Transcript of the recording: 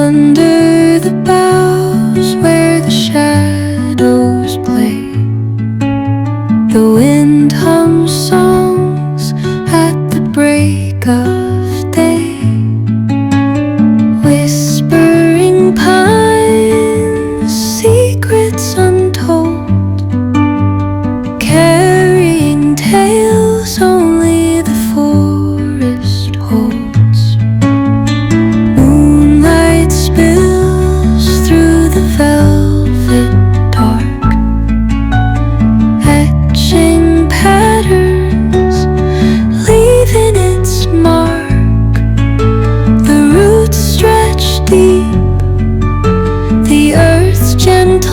Under the boughs where the shadows play, the wind hums songs at the break of day. Whispering pines, secrets untold, carrying tales only the forest holds. Moonlight spills through the velvet dark, etching patterns, leaving its mark. The roots stretch deep, the earth's gentle